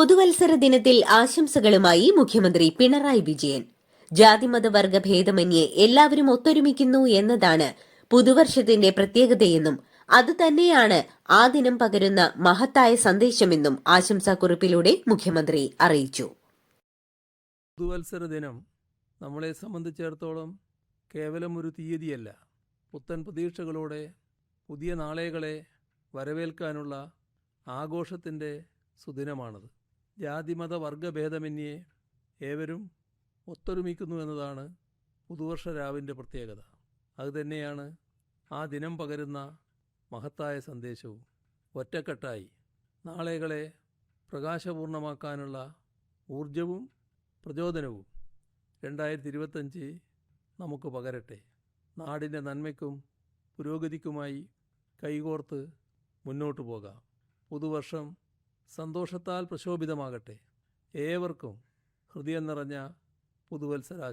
പുതുവത്സര ദിനത്തിൽ ആശംസകളുമായി മുഖ്യമന്ത്രി പിണറായി വിജയൻ. ജാതിമതവർഗ ഭേദമന്യേ എല്ലാവരും ഒത്തൊരുമിക്കുന്നു എന്നതാണ് പുതുവർഷത്തിന്റെ പ്രത്യേകതയെന്നും അതുതന്നെയാണ് ആ ദിനം പകരുന്ന മഹത്തായ സന്ദേശമെന്നും ആശംസാക്കുറിപ്പിലൂടെ മുഖ്യമന്ത്രി അറിയിച്ചു. പുതുവത്സര ദിനം നമ്മളെ സംബന്ധിച്ചിടത്തോളം കേവലം ഒരു തീയതിയല്ല, പുത്തൻ പ്രതീക്ഷകളോടെ പുതിയ നാളുകളെ വരവേൽക്കാനുള്ള ആഘോഷത്തിൻ്റെ സുദിനമാണത്. ജാതിമത വർഗഭേദമന്യേ ഏവരും ഒത്തൊരുമിക്കുന്നു എന്നതാണ് പുതുവർഷ രാവിൻ്റെ പ്രത്യേകത. അതുതന്നെയാണ് ആ ദിനം പകരുന്ന മഹത്തായ സന്ദേശവും. ഒറ്റക്കെട്ടായി നാളുകളെ പ്രകാശപൂർണമാക്കാനുള്ള ഊർജവും പ്രചോദനവും 2025 നമുക്ക് പകരട്ടെ. നാടിൻ്റെ നന്മയ്ക്കും പുരോഗതിക്കുമായി കൈകോർത്ത് മുന്നോട്ടു പോകാം. പുതുവർഷം സന്തോഷത്താൽ പ്രശോഭിതമാകട്ടെ. ഏവർക്കും ഹൃദയം നിറഞ്ഞ പുതുവത്സരാശംസകൾ.